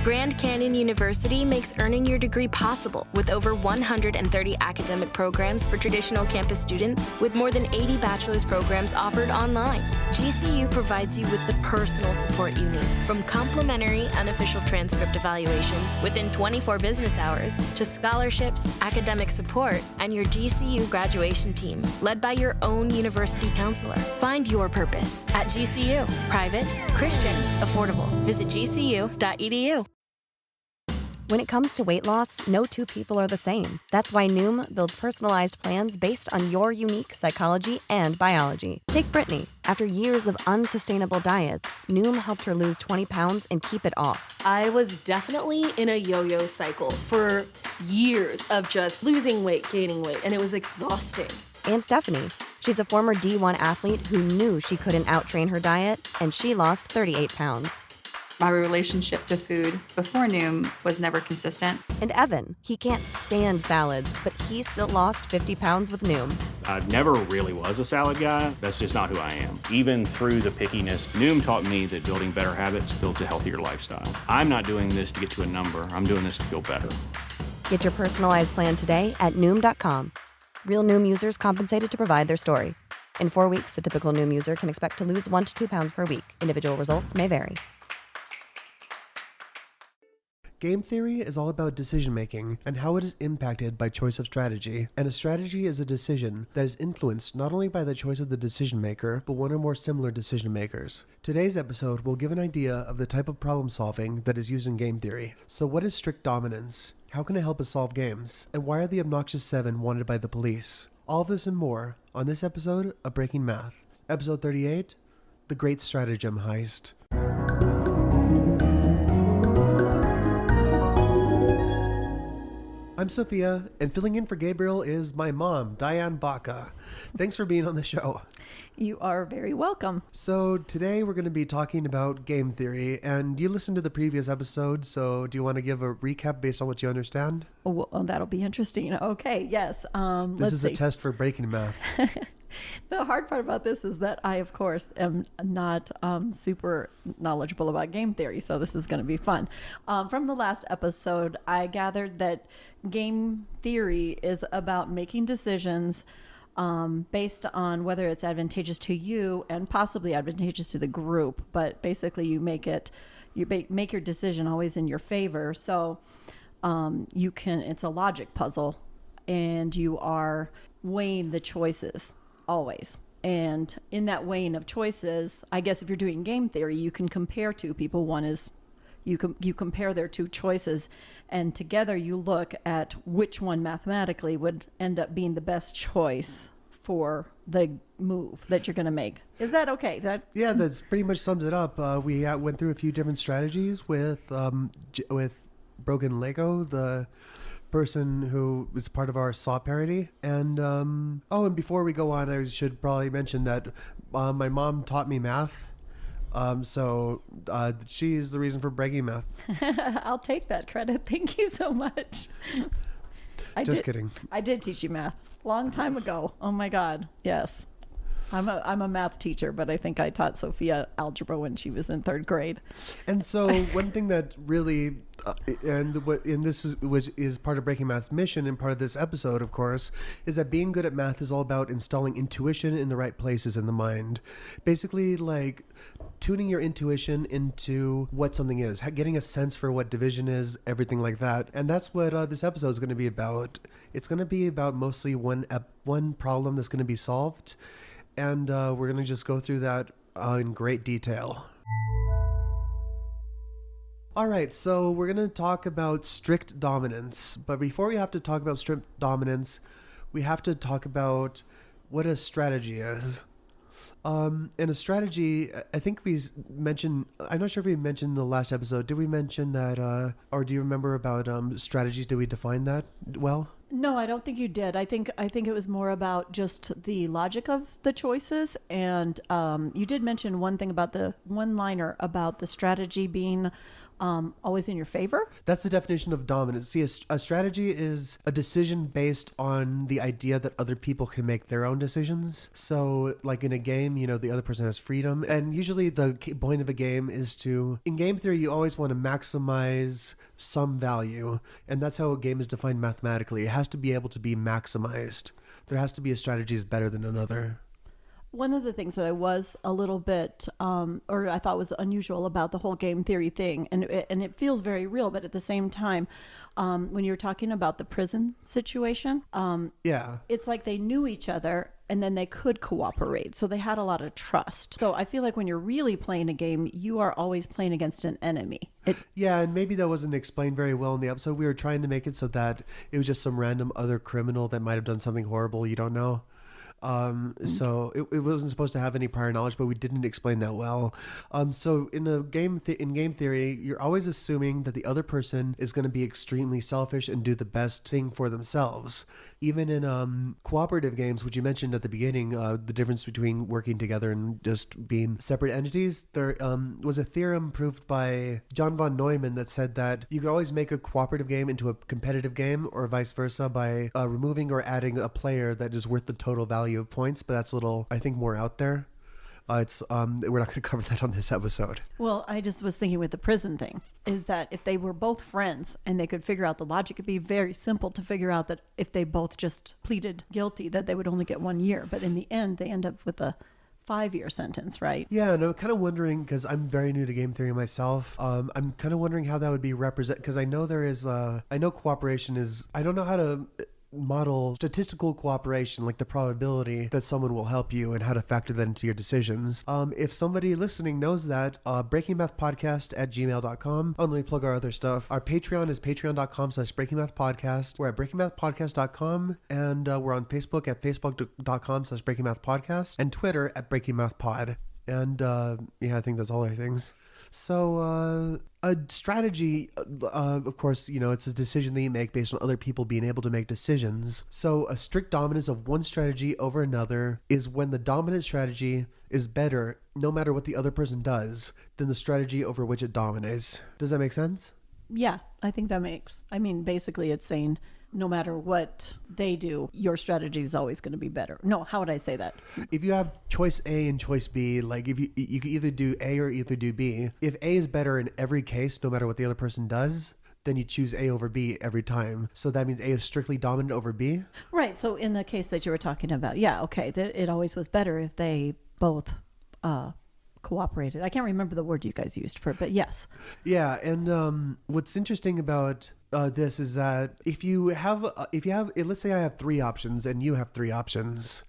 Grand Canyon University makes earning your degree possible with over 130 academic programs for traditional campus students, with more than 80 bachelor's programs offered online. GCU provides you with the personal support you need, from complimentary unofficial transcript evaluations within 24 business hours to scholarships, academic support, and your GCU graduation team, led by your own university counselor. Find your purpose at GCU. Private, Christian, affordable. Visit gcu.edu. When it comes to weight loss, no two people are the same. That's why Noom builds personalized plans based on your unique psychology and biology. Take Brittany. After years of unsustainable diets, Noom helped her lose 20 pounds and keep it off. I was definitely in a yo-yo cycle for years of just losing weight, gaining weight, and it was exhausting. And Stephanie. She's a former D1 athlete who knew she couldn't outtrain her diet, and she lost 38 pounds. My relationship to food before Noom was never consistent. And Evan, he can't stand salads, but he still lost 50 pounds with Noom. I never really was a salad guy. That's just not who I am. Even through the pickiness, Noom taught me that building better habits builds a healthier lifestyle. I'm not doing this to get to a number. I'm doing this to feel better. Get your personalized plan today at Noom.com. Real Noom users compensated to provide their story. In 4 weeks, the typical Noom user can expect to lose 1 to 2 pounds per week. Individual results may vary. Game theory is all about decision-making and how it is impacted by choice of strategy. And a strategy is a decision that is influenced not only by the choice of the decision-maker, but one or more similar decision-makers. Today's episode will give an idea of the type of problem-solving that is used in game theory. So what is strict dominance? How can it help us solve games? And why are the Obnoxious Seven wanted by the police? All this and more on this episode of Breaking Math. Episode 38, The Great Stratagem Heist. I'm Sophia, and filling in for Gabriel is my mom, Diane Baca. Thanks for being on the show. You are very welcome. So today we're going to be talking about game theory, and you listened to the previous episode, so do you want to give a recap based on what you understand? Oh, well, that'll be interesting. Okay, yes. This is a test for breaking math. The hard part about this is that I, of course, am not super knowledgeable about game theory, so this is going to be fun. From the last episode, I gathered that game theory is about making decisions based on whether it's advantageous to you and possibly advantageous to the group, but basically you make your decision always in your favor. So it's a logic puzzle, and you are weighing the choices always. And in that weighing of choices, I guess if you're doing game theory, you can compare two people. One is you compare their two choices, and together you look at which one mathematically would end up being the best choice for the move that you're going to make. Is that okay? Yeah, that's pretty much sums it up. We went through a few different strategies with Broken Lego, the person who was part of our Saw parody. And and before we go on, I should probably mention that my mom taught me math. So she is the reason for breaking math. I'll take that credit. Thank you so much. Just kidding. I did teach you math long time ago. Oh my God. Yes. I'm a math teacher, but I think I taught Sophia algebra when she was in 3rd grade. And so one thing that really, which is part of Breaking Math's mission and part of this episode, of course, is that being good at math is all about installing intuition in the right places in the mind. Basically, like tuning your intuition into what something is, getting a sense for what division is, everything like that. And that's what this episode is going to be about. It's going to be about mostly one problem that's going to be solved. And we're going to just go through that in great detail. All right, so we're going to talk about strict dominance. But before we have to talk about strict dominance, we have to talk about what a strategy is. And a strategy, I think we mentioned, I'm not sure if we mentioned in the last episode, did we mention that, or do you remember about strategies? Did we define that well? No, I don't think you did. I think it was more about just the logic of the choices. And you did mention one thing about the one-liner about the strategy being always in your favor. That's the definition of dominance. See, a strategy is a decision based on the idea that other people can make their own decisions. So like in a game, the other person has freedom. And usually the point of a game is in game theory, you always want to maximize some value. And that's how a game is defined mathematically. It has to be able to be maximized. There has to be a strategy is better than another. One of the things that I was a little bit, or I thought was unusual about the whole game theory thing, and it feels very real, but at the same time, when you're talking about the prison situation, it's like they knew each other and then they could cooperate. So they had a lot of trust. So I feel like when you're really playing a game, you are always playing against an enemy. And maybe that wasn't explained very well in the episode. We were trying to make it so that it was just some random other criminal that might have done something horrible you don't know. So it wasn't supposed to have any prior knowledge, but we didn't explain that well. So in game theory, you're always assuming that the other person is going to be extremely selfish and do the best thing for themselves. Even in cooperative games, which you mentioned at the beginning, the difference between working together and just being separate entities, there was a theorem proved by John von Neumann that said that you could always make a cooperative game into a competitive game, or vice versa, by removing or adding a player that is worth the total value of points. But that's a little, I think, more out there. We're not going to cover that on this episode. Well, I just was thinking with the prison thing is that if they were both friends and they could figure out the logic, it'd be very simple to figure out that if they both just pleaded guilty, that they would only get 1 year. But in the end, they end up with a 5-year sentence, right? Yeah, and I'm kind of wondering, because I'm very new to game theory myself, I'm kind of wondering how that would be represented, because I know there is, I know cooperation is, I don't know how to model statistical cooperation, like the probability that someone will help you and how to factor that into your decisions. If somebody listening knows that, breakingmathpodcast@gmail.com. Let me plug our other stuff. Our Patreon is patreon.com/breakingmathpodcast. We're at breakingmathpodcast.com, and we're on Facebook at facebook.com/breakingmathpodcast, and Twitter at breakingmathpod. And I think that's all our things. So a strategy, of course, it's a decision that you make based on other people being able to make decisions. So a strict dominance of one strategy over another is when the dominant strategy is better, no matter what the other person does, than the strategy over which it dominates. Does that make sense? Yeah, I think that makes. Basically it's saying no matter what they do, your strategy is always going to be better. No, how would I say that? If you have choice A and choice B, like if you can either do A or either do B. If A is better in every case, no matter what the other person does, then you choose A over B every time. So that means A is strictly dominant over B? Right. So in the case that you were talking about, it always was better if they both cooperated. I can't remember the word you guys used for it, but yes. Yeah, and what's interesting about this is that if you have, let's say I have 3 options and you have 3 options.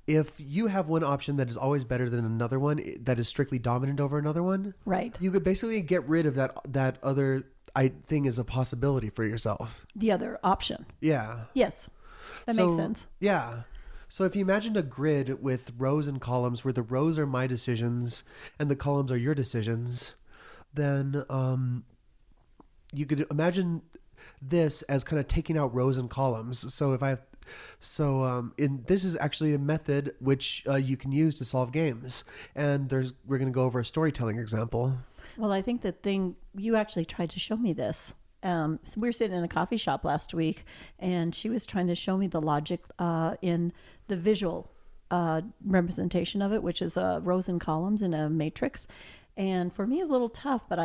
If you have one option that is always better than another one that is strictly dominant over another one, right? You could basically get rid of that other thing as a possibility for yourself. The other option. Yeah. Yes, that makes sense. Yeah. So if you imagined a grid with rows and columns where the rows are my decisions and the columns are your decisions, then you could imagine this as kind of taking out rows and columns. So this is actually a method which you can use to solve games. And we're going to go over a storytelling example. Well, I think the thing you actually tried to show me this. So we were sitting in a coffee shop last week, and she was trying to show me the logic in the visual representation of it, which is rows and columns in a matrix. And for me, it's a little tough, but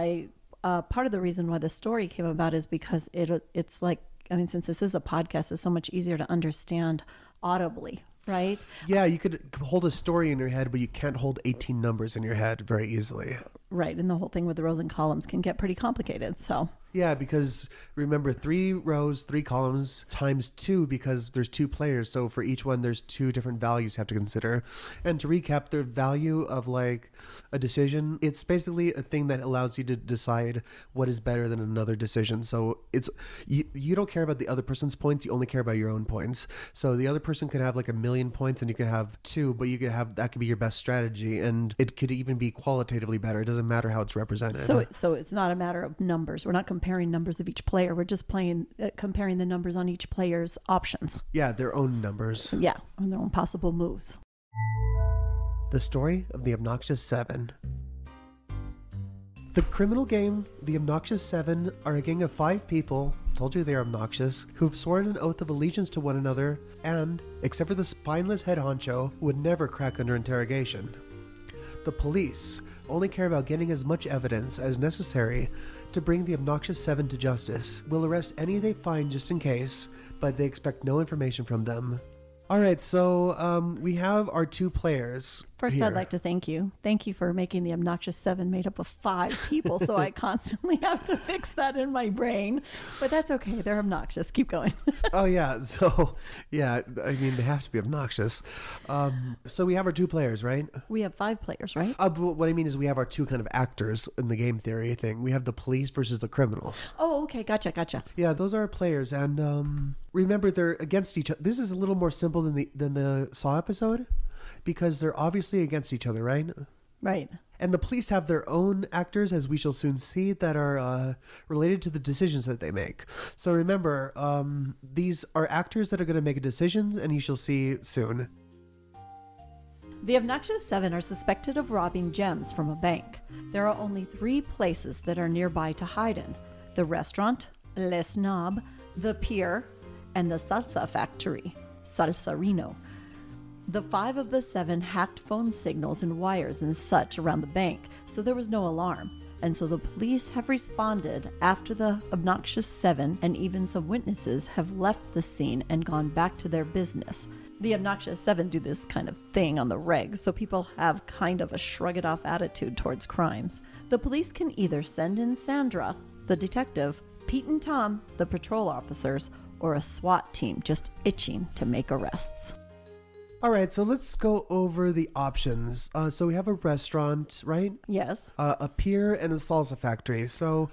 part of the reason why the story came about is because it's like, since this is a podcast, it's so much easier to understand audibly, right? Yeah, you could hold a story in your head, but you can't hold 18 numbers in your head very easily. Right, and the whole thing with the rows and columns can get pretty complicated, so. Yeah, because remember, 3 rows, 3 columns times 2, because there's 2 players. So for each one, there's 2 different values you have to consider. And to recap, the value of like a decision, it's basically a thing that allows you to decide what is better than another decision. So it's you don't care about the other person's points, you only care about your own points. So the other person could have like 1,000,000 points and you could have 2, but you could have, that could be your best strategy, and it could even be qualitatively better. It doesn't matter how it's represented. So it's not a matter of numbers. We're not comparing numbers of each player. We're just comparing the numbers on each player's options. Yeah, their own numbers. Yeah, and their own possible moves. The story of the Obnoxious Seven. The criminal gang, the Obnoxious Seven, are a gang of 5 people, told you they are obnoxious, who've sworn an oath of allegiance to one another and, except for the spineless head honcho, would never crack under interrogation. The police only care about getting as much evidence as necessary to bring the Obnoxious Seven to justice, will arrest any they find just in case, but they expect no information from them. Alright, so we have our 2 players. First, here. I'd like to thank you. Thank you for making the Obnoxious Seven made up of 5 people, so I constantly have to fix that in my brain. But that's okay. They're obnoxious. Keep going. Oh, yeah. So, yeah, I mean, they have to be obnoxious. So we have our 2 players, right? We have 5 players, right? But what I mean is we have our 2 kind of actors in the game theory thing. We have the police versus the criminals. Oh, okay. Gotcha. Yeah, those are our players. And remember, they're against each other. This is a little more simple than the Saw episode, because they're obviously against each other, right? Right. And the police have their own actors, as we shall soon see, that are related to the decisions that they make. So remember, these are actors that are going to make decisions, and you shall see soon. The Obnoxious Seven are suspected of robbing gems from a bank. There are only 3 places that are nearby to hide in: the restaurant, Le Snob, the pier, and the salsa factory, Salsarino. The 5 of the 7 hacked phone signals and wires and such around the bank, so there was no alarm. And so the police have responded after the Obnoxious Seven and even some witnesses have left the scene and gone back to their business. The Obnoxious Seven do this kind of thing on the reg, so people have kind of a shrug-it-off attitude towards crimes. The police can either send in Sandra, the detective, Pete and Tom, the patrol officers, or a SWAT team just itching to make arrests. All right, so let's go over the options. So we have a restaurant, right? Yes. A pier and a salsa factory. So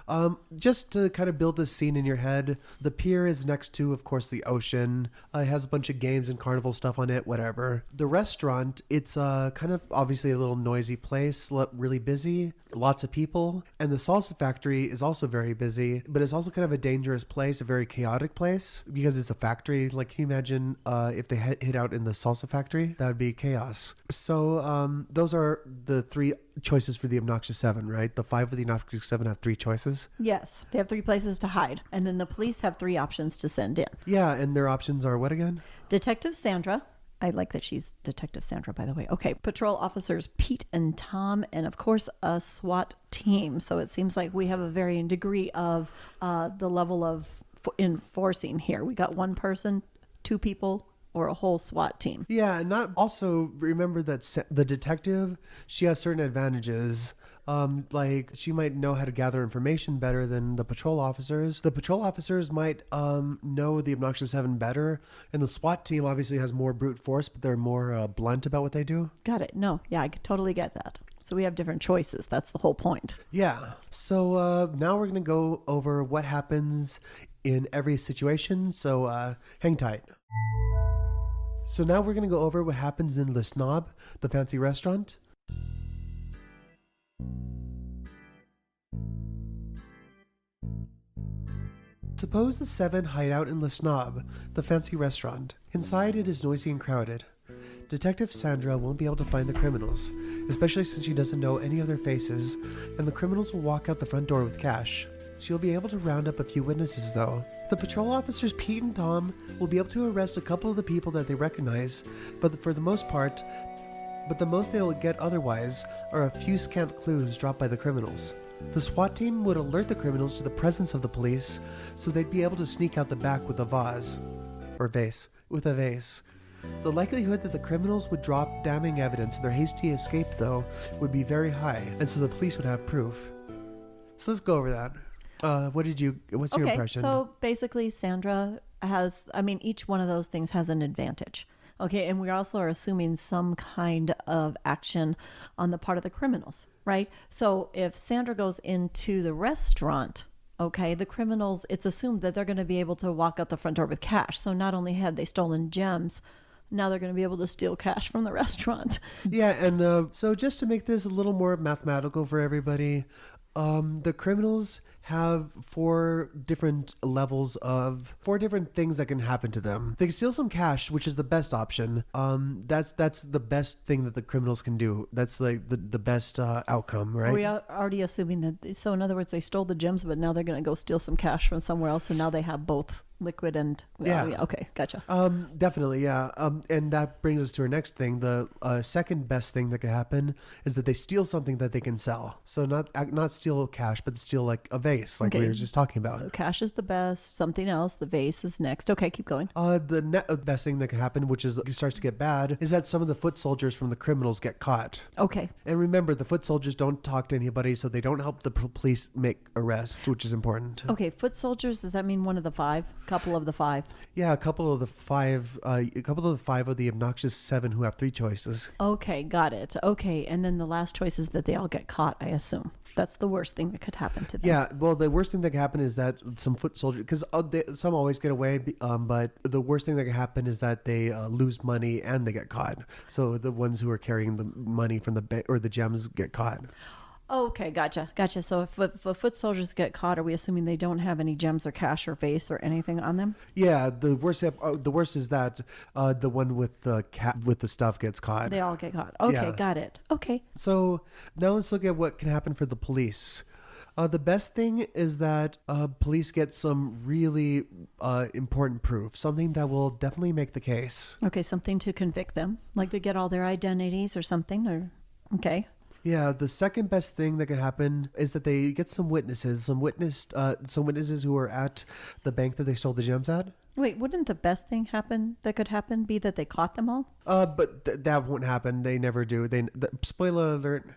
just to kind of build this scene in your head, the pier is next to, of course, the ocean. It has a bunch of games and carnival stuff on it, whatever. The restaurant, it's kind of obviously a little noisy place, really busy, lots of people. And the salsa factory is also very busy, but it's also kind of a dangerous place, a very chaotic place, because it's a factory. Like, can you imagine if they hit out in the salsa factory? That would be chaos. So those are the 3 choices for the Obnoxious Seven, right? The 5 of the Obnoxious Seven have 3 choices. Yes, they have 3 places to hide, and then the police have 3 options to send in. Yeah, and their options are what again? Detective Sandra. I like that she's Detective Sandra, by the way. Okay, patrol officers Pete and Tom, and of course a SWAT team. So it seems like we have a varying degree of the level of enforcing here. We got 1 person, 2 people, or a whole SWAT team. Yeah, and not also remember that the detective, she has certain advantages. Like she might know how to gather information better than the patrol officers. The patrol officers might know the Obnoxious Seven better, and the SWAT team obviously has more brute force, but they're more blunt about what they do. Got it. No, yeah, I totally get that. So we have different choices. That's the whole point. Yeah. So now we're going to go over what happens in every situation. So hang tight. So now we're going to go over what happens in Le Snob, the fancy restaurant. Suppose the 7 hide out in Le Snob, the fancy restaurant. Inside it is noisy and crowded. Detective Sandra won't be able to find the criminals, especially since she doesn't know any of their faces, and the criminals will walk out the front door with cash. She'll be able to round up a few witnesses, though. The patrol officers Pete and Tom will be able to arrest a couple of the people that they recognize, but for the most part, the most they'll get otherwise are a few scant clues dropped by the criminals. The SWAT team would alert the criminals to the presence of the police, so they'd be able to sneak out the back with a vase. The likelihood that the criminals would drop damning evidence of their hasty escape, though, would be very high, and so the police would have proof. So let's go over that. What's your impression? So basically Sandra has, each one of those things has an advantage. Okay, and we also are assuming some kind of action on the part of the criminals, right? So if Sandra goes into the restaurant, okay, the criminals, it's assumed that they're going to be able to walk out the front door with cash. So not only had they stolen gems, now they're going to be able to steal cash from the restaurant. Yeah, and so just to make this a little more mathematical for everybody, the criminals have four different things that can happen to them. They can steal some cash, which is the best option. That's the best thing that the criminals can do. That's like the best outcome, right? Are we already assuming that? So in other words, they stole the gems, but now they're going to go steal some cash from somewhere else. So now they have both liquid and okay, gotcha. Definitely, yeah. And that brings us to our next thing. The second best thing that could happen is that they steal something that they can sell. So not steal cash, but steal like a vase, like we were just talking about. So cash is the best. Something else. The vase is next. Okay, keep going. The best thing that can happen, which is it starts to get bad, is that some of the foot soldiers from the criminals get caught. Okay. And remember, the foot soldiers don't talk to anybody, so they don't help the police make arrests, which is important. Okay, foot soldiers. Does that mean one of the five? Couple of the five? Yeah, a couple of the five of the Obnoxious Seven who have three choices. Okay, got it. Okay, and then the last choice is that they all get caught, I assume. That's the worst thing that could happen to them. Yeah, well, the worst thing that could happen is that some foot soldiers, because some always get away, but the worst thing that can happen is that they lose money and they get caught. So the ones who are carrying the money from the gems get caught. Okay, gotcha. So if foot soldiers get caught, are we assuming they don't have any gems or cash or vase or anything on them? Yeah, the worst is that the one with the stuff gets caught. They all get caught. Okay, Yeah. got it. Okay. So now let's look at what can happen for the police. The best thing is that police get some really important proof, something that will definitely make the case. Okay, something to convict them, like they get all their identities or something, or okay. Yeah, the second best thing that could happen is that they get some witnesses who are at the bank that they stole the gems at. Wait, wouldn't the best thing that could happen be that they caught them all? But that won't happen. They never do. Spoiler alert.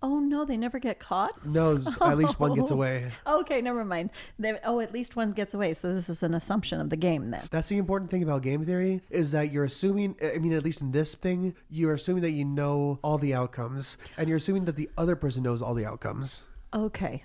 Oh no, they never get caught? No, at least one gets away. Okay, never mind. At least one gets away. So this is an assumption of the game then. That's the important thing about game theory, is that you're assuming, at least in this thing, you're assuming that you know all the outcomes, and you're assuming that the other person knows all the outcomes. Okay.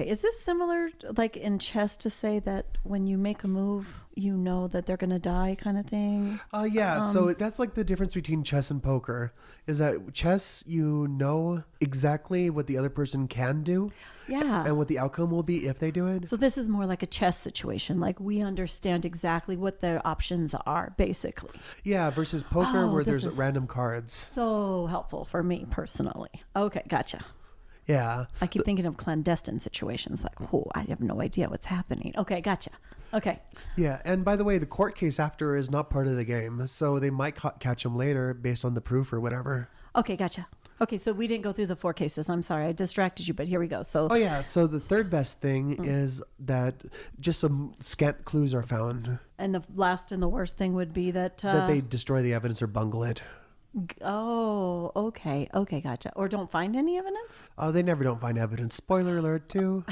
Is this similar, like in chess, to say that when you make a move, you know that they're going to die kind of thing? Yeah. So that's like the difference between chess and poker, is that chess, you know exactly what the other person can do. Yeah. And what the outcome will be if they do it. So this is more like a chess situation. Like we understand exactly what their options are, basically. Yeah. Versus poker, where this there's is random cards. So helpful for me personally. Okay, gotcha. Yeah. I keep thinking of clandestine situations, like, I have no idea what's happening. Okay, gotcha. Okay. Yeah, and by the way, the court case after is not part of the game, so they might catch them later based on the proof or whatever. Okay, gotcha. Okay, so we didn't go through the four cases. I'm sorry, I distracted you, but here we go. So. Oh yeah, so the third best thing is that just some scant clues are found. And the last and the worst thing would be that they destroy the evidence or bungle it. Oh, okay, gotcha. Or don't find any evidence? They never don't find evidence. Spoiler alert, too.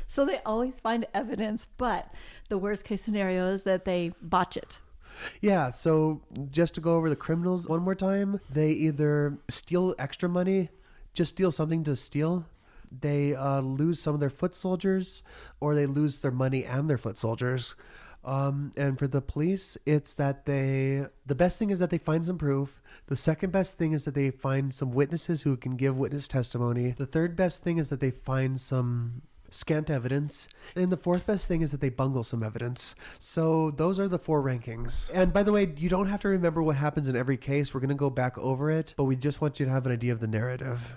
So they always find evidence, but the worst case scenario is that they botch it. Yeah, so just to go over the criminals one more time, they either steal extra money, just steal something to steal. They lose some of their foot soldiers, or they lose their money and their foot soldiers. And for the police, it's that the best thing is that they find some proof. The second best thing is that they find some witnesses who can give witness testimony. The third best thing is that they find some scant evidence. And the fourth best thing is that they bungle some evidence. So those are the four rankings. And by the way, you don't have to remember what happens in every case. We're going to go back over it, but we just want you to have an idea of the narrative.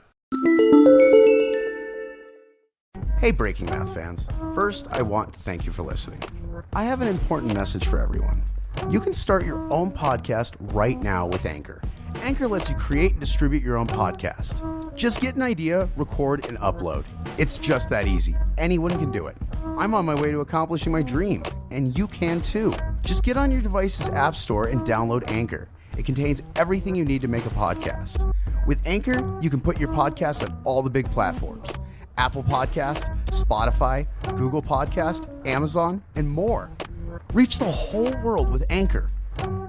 Hey Breaking Math fans. First, I want to thank you for listening. I have an important message for everyone. You can start your own podcast right now with Anchor. Anchor lets you create and distribute your own podcast. Just get an idea, record, and upload. It's just that easy. Anyone can do it. I'm on my way to accomplishing my dream, and you can too. Just get on your device's app store and download Anchor. It contains everything you need to make a podcast. With Anchor, you can put your podcast on all the big platforms. Apple Podcast, Spotify, Google Podcast, Amazon, and more. Reach the whole world with Anchor.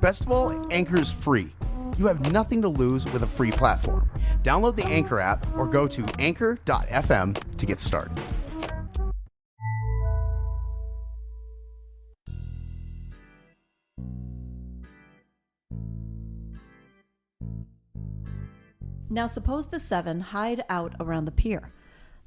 Best of all, Anchor is free. You have nothing to lose with a free platform. Download the Anchor app or go to anchor.fm to get started. Now suppose the seven hide out around the pier.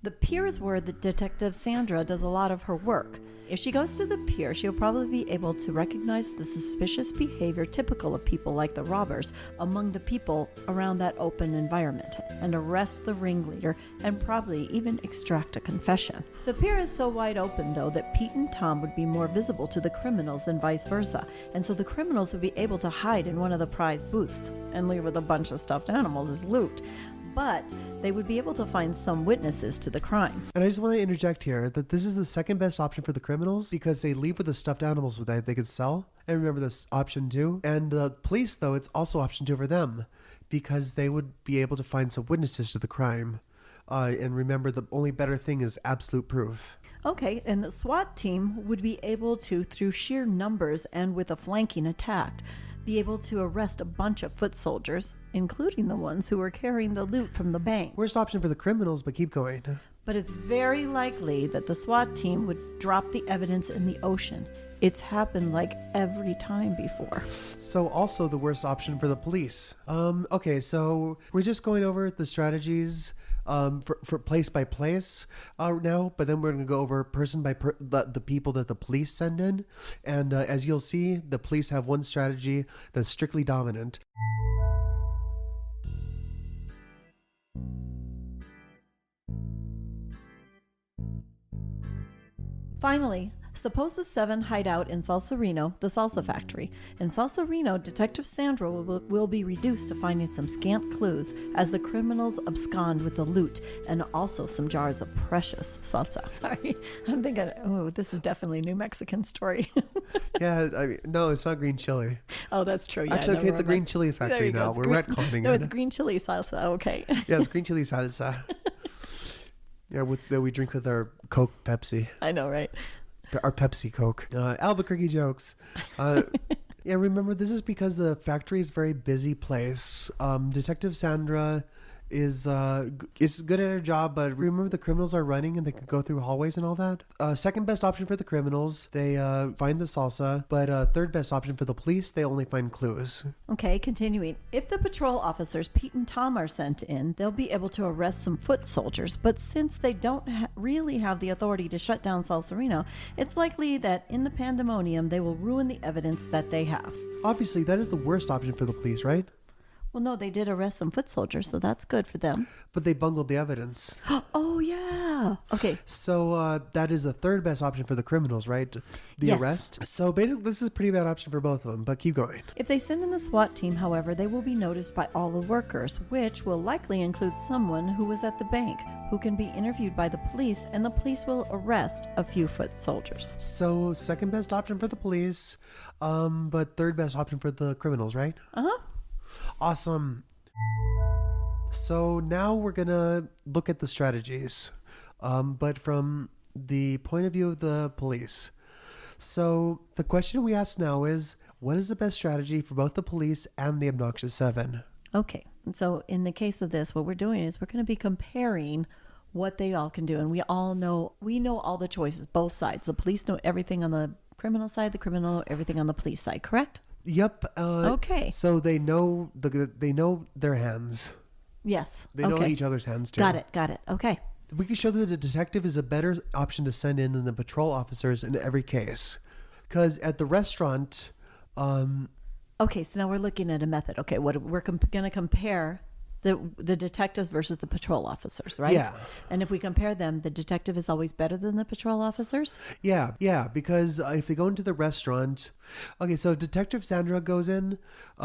The pier is where the detective Sandra does a lot of her work. If she goes to the pier, she'll probably be able to recognize the suspicious behavior typical of people like the robbers among the people around that open environment and arrest the ringleader and probably even extract a confession. The pier is so wide open, though, that Pete and Tom would be more visible to the criminals than vice versa, and so the criminals would be able to hide in one of the prize booths and leave with a bunch of stuffed animals as loot. But they would be able to find some witnesses to the crime. And I just want to interject here that this is the second best option for the criminals because they leave with the stuffed animals that they could sell. And remember this option 2. And the police, though, it's also option 2 for them because they would be able to find some witnesses to the crime. And remember, the only better thing is absolute proof. Okay, and the SWAT team would be able to, through sheer numbers and with a flanking attack, be able to arrest a bunch of foot soldiers, including the ones who were carrying the loot from the bank. Worst option for the criminals, but keep going. But it's very likely that the SWAT team would drop the evidence in the ocean. It's happened like every time before. So also the worst option for the police. Okay, so we're just going over the strategies for place by place now, but then we're going to go over person by the people that the police send in. And as you'll see, the police have one strategy that's strictly dominant. Finally, suppose the 7 hide out in Salsarino, the salsa factory. In Salsarino, Detective Sandra will be reduced to finding some scant clues as the criminals abscond with the loot and also some jars of precious salsa. Sorry, I'm thinking, oh, this is definitely a New Mexican story. Yeah, I mean, no, it's not green chili. Oh, that's true. Yeah, Actually, okay, it's a green chili factory now. We're retconning it. No, it's green chili salsa. Okay. Yeah, it's green chili salsa. Yeah, that we drink with our Coke Pepsi. I know, right? Our Pepsi Coke. Albuquerque jokes. Yeah, remember, this is because the factory is a very busy place. Detective Sandra is good at her job, but remember the criminals are running and they can go through hallways and all that. Second best option for the criminals, they find the salsa, but third best option for the police, they only find clues. Okay, continuing. If the patrol officers Pete and Tom are sent in, they'll be able to arrest some foot soldiers, but since they don't really have the authority to shut down Salsarino, it's likely that in the pandemonium they will ruin the evidence that they have. Obviously, that is the worst option for the police, right? Well, no, they did arrest some foot soldiers, so that's good for them. But they bungled the evidence. Oh, yeah. Okay. So that is the third best option for the criminals, right? The Yes. arrest. So basically, this is a pretty bad option for both of them, but keep going. If they send in the SWAT team, however, they will be noticed by all the workers, which will likely include someone who was at the bank, who can be interviewed by the police, and the police will arrest a few foot soldiers. So second best option for the police, but third best option for the criminals, right? Uh-huh. Awesome. So now we're going to look at the strategies, but from the point of view of the police. So the question we ask now is, what is the best strategy for both the police and the Obnoxious Seven? Okay. So in the case of this, what we're doing is we're going to be comparing what they all can do. And we know all the choices, both sides. The police know everything on the criminal side, the criminal know everything on the police side, correct? Yep. Okay. So they know their hands. Yes. They know okay. each other's hands too. Got it. Okay. We can show that the detective is a better option to send in than the patrol officers in every case. Because at the restaurant... Okay, so now we're looking at a method. Okay, we're going to compare the detectives versus the patrol officers, right? Yeah. And if we compare them, the detective is always better than the patrol officers? Yeah, because if they go into the restaurant... Okay, so Detective Sandra goes in,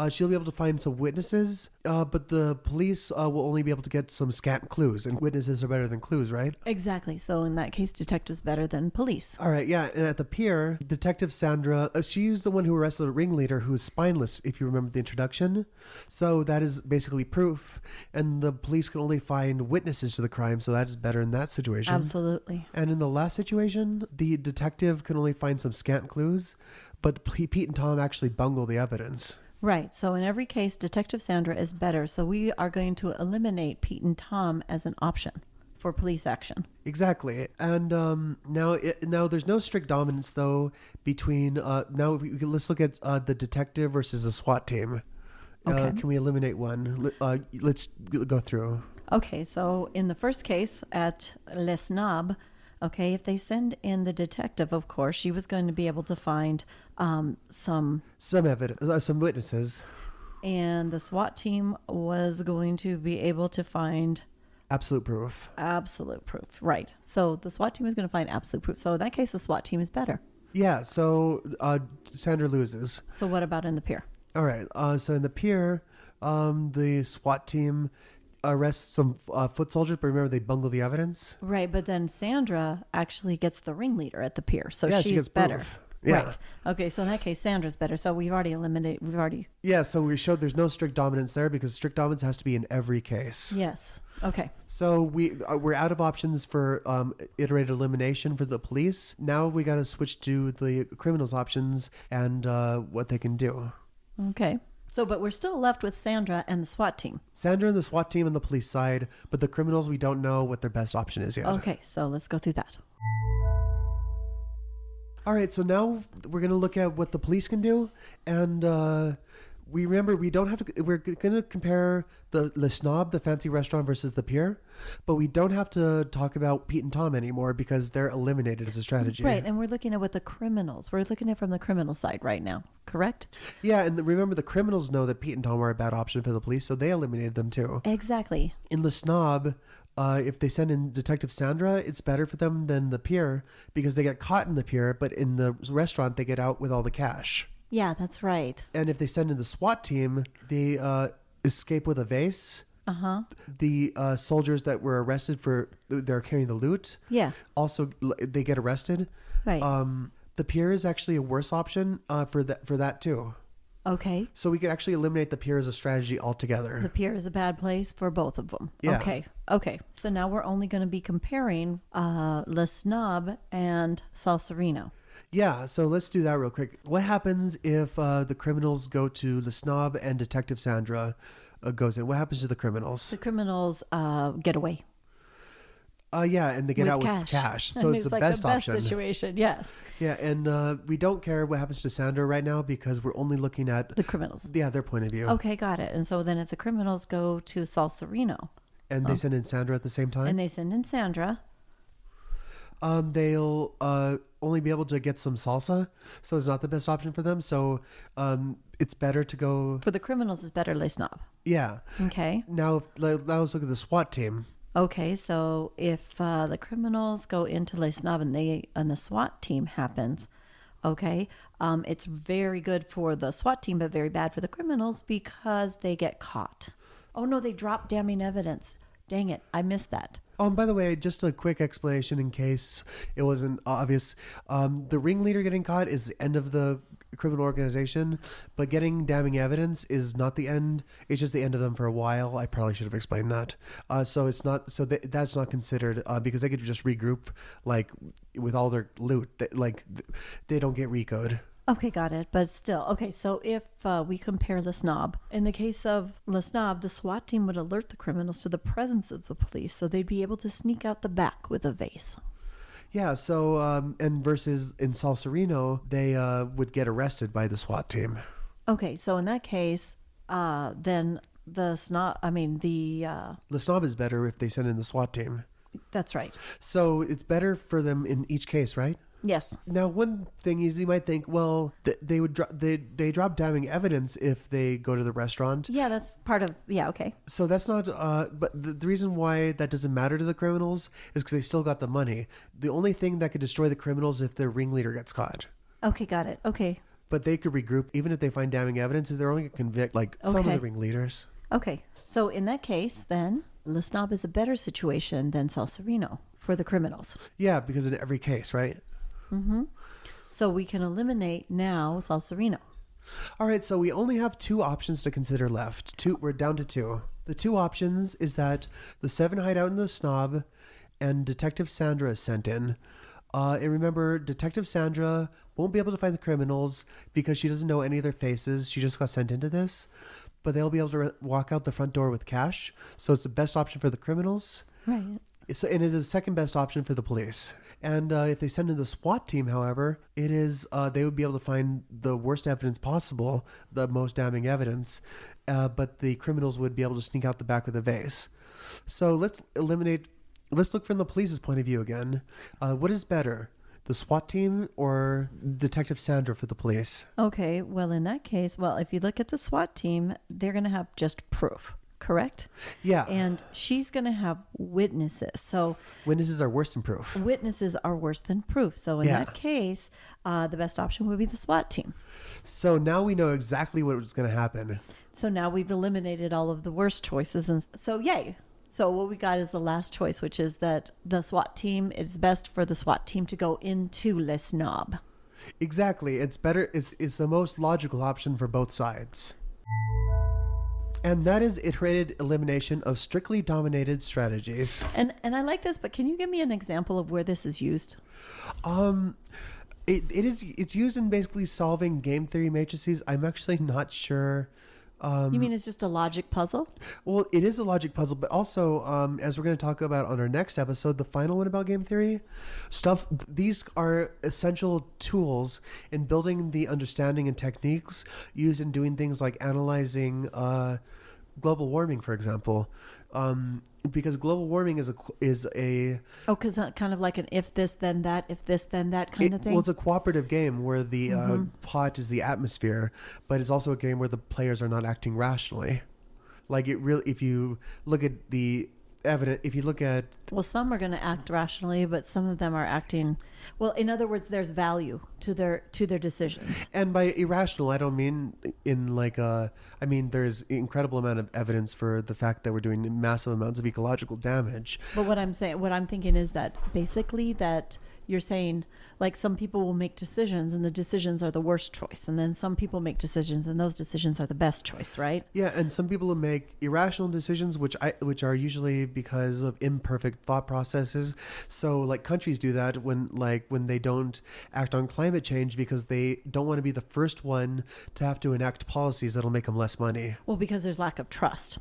she'll be able to find some witnesses, but the police will only be able to get some scant clues, and witnesses are better than clues, right? Exactly. So in that case, detective's better than police. All right, yeah, and at the pier, Detective Sandra, she's the one who arrested the ringleader who is spineless, if you remember the introduction. So that is basically proof, and the police can only find witnesses to the crime, so that is better in that situation. Absolutely. And in the last situation, the detective can only find some scant clues, but Pete and Tom actually bungle the evidence. Right. So in every case, Detective Sandra is better. So we are going to eliminate Pete and Tom as an option for police action. Exactly. And now there's no strict dominance, though, between... let's look at the detective versus the SWAT team. Okay. Can we eliminate one? Let's go through. Okay, so in the first case at Les Snobs, okay, if they send in the detective, of course, she was going to be able to find some evidence, some witnesses. And the SWAT team was going to be able to find Absolute proof. absolute proof. Right. So the SWAT team is going to find absolute proof. So in that case, the SWAT team is better. Yeah, so Sandra loses. So what about in the pier? All right, so in the pier, the SWAT team arrests some foot soldiers, but remember they bungle the evidence? Right, but then Sandra actually gets the ringleader at the pier. So Yeah, she's she gets better. proof. Yeah. Right. Okay, so in that case, Sandra's better. So we've already Yeah, so we showed there's no strict dominance there because strict dominance has to be in every case. Yes. Okay. So we're out of options for iterated elimination for the police. Now we got to switch to the criminals options and what they can do. Okay. So, but we're still left with Sandra and the SWAT team. Sandra and the SWAT team on the police side, but the criminals, we don't know what their best option is yet. Okay, so let's go through that. All right, so now we're going to look at what the police can do, and we're going to compare the Le Snob, the fancy restaurant, versus the pier, but we don't have to talk about Pete and Tom anymore because they're eliminated as a strategy. Right, and we're looking at what we're looking at from the criminal side right now, correct? Yeah, and remember the criminals know that Pete and Tom are a bad option for the police, so they eliminated them too. Exactly. In Le Snob, if they send in Detective Sandra, it's better for them than the pier because they get caught in the pier, but in the restaurant, they get out with all the cash. Yeah, that's right. And if they send in the SWAT team, they escape with a vase. Uh-huh. The soldiers that were arrested they're carrying the loot. Yeah. Also, they get arrested. Right. The pier is actually a worse option for that too. Okay. So we could actually eliminate the pier as a strategy altogether. The pier is a bad place for both of them. Yeah. Okay. So now we're only going to be comparing Le Snob and Salsarino. Yeah, so let's do that real quick. What happens if the criminals go to Le Snob and Detective Sandra goes in? What happens to the criminals? The criminals get away. Yeah, and they get with out cash. with cash. So And it's the like best the best option. situation, yes. Yeah, and we don't care what happens to Sandra right now because we're only looking at The criminals. Yeah, their point of view. Okay, got it. And so then if the criminals go to Salsarino And they send in Sandra at the same time? and they send in Sandra, they'll only be able to get some salsa, so it's not the best option for them. So it's better to go. for the criminals is better Les Snob. Yeah. Okay. Now let's look at the SWAT team. Okay, so if the criminals go into Les Snob and the SWAT team happens, okay, it's very good for the SWAT team, but very bad for the criminals because they get caught. Oh no, they drop damning evidence. Dang it, I missed that. Oh, and by the way, just a quick explanation in case it wasn't obvious. The ringleader getting caught is the end of the criminal organization, but getting damning evidence is not the end. It's just the end of them for a while. I probably should have explained that. So it's not. So that's not considered because they could just regroup like with all their loot. They don't get recoed. Okay, got it. But still, okay, so if we compare Le Snob, in the case of Le Snob, the SWAT team would alert the criminals to the presence of the police, so they'd be able to sneak out the back with a vase. Yeah, so, and versus in Salsarino, they would get arrested by the SWAT team. Okay, so in that case, then the Snob, Le Snob is better if they send in the SWAT team. that's right. So it's better for them in each case, right? Yes. Now, one thing is you might think, well, they drop damning evidence if they go to the restaurant. Yeah, that's part of, yeah, okay. So that's not, but the reason why that doesn't matter to the criminals is because they still got the money. The only thing that could destroy the criminals if their ringleader gets caught. Okay, got it. Okay. But they could regroup, even if they find damning evidence, they're only going to convict some of Okay. the ringleaders. Okay. So in that case, then, Le Snob is a better situation than Salsarino for the criminals. Yeah, because in every case, right? Mm-hmm. So we can eliminate now Salsarino. All right, so we only have two options to consider left. We're down to two. The two options is that the Seven hide out in the Snob and Detective Sandra is sent in. And remember, Detective Sandra won't be able to find the criminals because she doesn't know any of their faces. She just got sent into this. But they'll be able to walk out the front door with cash. So it's the best option for the criminals. Right. And it is the second best option for the police. And if they send in the SWAT team, however, it is they would be able to find the worst evidence possible, the most damning evidence, but the criminals would be able to sneak out the back of the vase. So let's look from the police's point of view again. What is better, the SWAT team or Detective Sandra for the police? Okay, well, in that case, if you look at the SWAT team, they're going to have just proof, correct? Yeah. And she's going to have witnesses. So witnesses are worse than proof. Witnesses are worse than proof. So in that case, the best option would be the SWAT team. So now we know exactly what was going to happen. So now we've eliminated all of the worst choices. And so yay. So what we got is the last choice, which is that the SWAT team, it's best for the SWAT team to go into Les Knob. Exactly. It's better. It's the most logical option for both sides. And that is iterated elimination of strictly dominated strategies. And I like this, but can you give me an example of where this is used? It's used in basically solving game theory matrices. I'm actually not sure. You mean it's just a logic puzzle? Well, it is a logic puzzle, but also, as we're going to talk about on our next episode, the final one about game theory, these are essential tools in building the understanding and techniques used in doing things like analyzing global warming, for example. Because global warming is a because kind of like an if this then that kind of thing. Well, it's a cooperative game where the pot is the atmosphere, but it's also a game where the players are not acting rationally. Like it really, if you look at the evidence, some are going to act rationally, but some of them are acting. Well, in other words, there's value to their decisions. And by irrational, I don't mean I mean there's incredible amount of evidence for the fact that we're doing massive amounts of ecological damage. But what I'm thinking is that basically that you're saying, like, some people will make decisions and the decisions are the worst choice, and then some people make decisions and those decisions are the best choice, right? Yeah, and some people will make irrational decisions which are usually because of imperfect thought processes. So like countries do that when they don't act on climate change because they don't want to be the first one to have to enact policies that'll make them less money. Well, because there's lack of trust.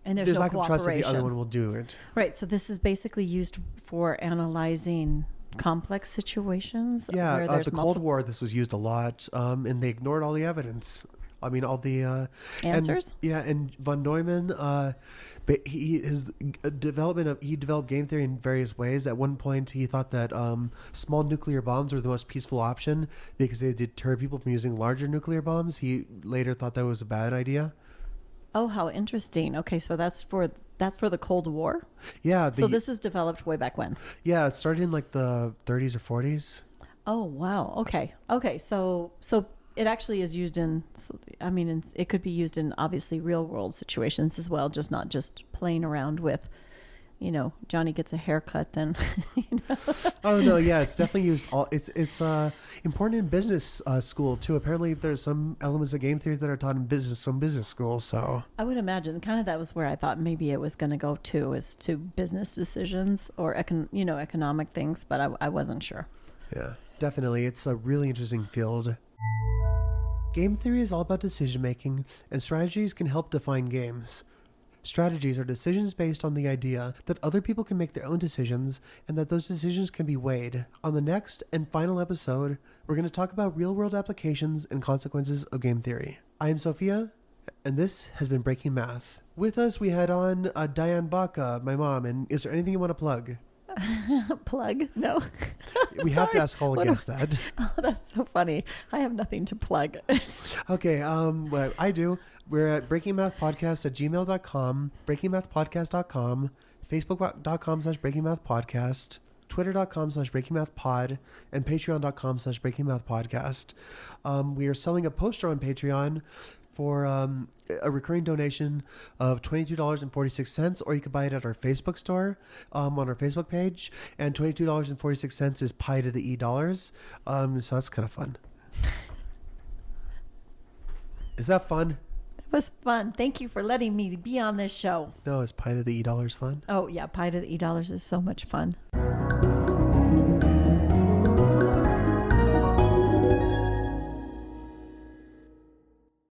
And there's no lack of trust that the cooperation. other one will do it. Right, so this is basically used for analyzing complex situations. Yeah, the Cold War, this was used a lot, and they ignored all the evidence. I mean, all the answers. And von Neumann, he developed game theory in various ways. At one point, he thought that small nuclear bombs were the most peaceful option because they deter people from using larger nuclear bombs. He later thought that was a bad idea. Oh, how interesting. Okay, so that's for the Cold War? Yeah. So this is developed way back when? Yeah, it started in like the 30s or 40s. Oh, wow. Okay. So it actually is used it could be used in obviously real world situations as well, just not just playing around with, Johnny gets a haircut, then, Oh no, yeah, it's definitely used. It's important in business school too. Apparently, there's some elements of game theory that are taught in some business schools. So I would imagine kind of that was where I thought maybe it was going to go to, is to business decisions or economic things, but I wasn't sure. Yeah, definitely, it's a really interesting field. Game theory is all about decision making, and strategies can help define games. Strategies are decisions based on the idea that other people can make their own decisions and that those decisions can be weighed. On the next and final episode, we're going to talk about real-world applications and consequences of game theory. I am Sophia, and this has been Breaking Math. With us, we had on Diane Baca, my mom, and is there anything you want to plug? Plug? No. We have to ask all the guests that. Oh, that's so funny. I have nothing to plug. Okay, what I do, we're at breakingmathpodcast@gmail.com, breakingmathpodcast.com, facebook.com/breakingmathpodcast, twitter.com/breakingmathpod, and patreon.com/breakingmathpodcast. We are selling a poster on Patreon for a recurring donation of $22.46, or you could buy it at our Facebook store on our Facebook page, and $22.46 is pi to the e dollars. So that's kind of fun. Is that fun? That was fun. Thank you for letting me be on this show. No, is pi to the e dollars fun? Oh yeah, pi to the e dollars is so much fun.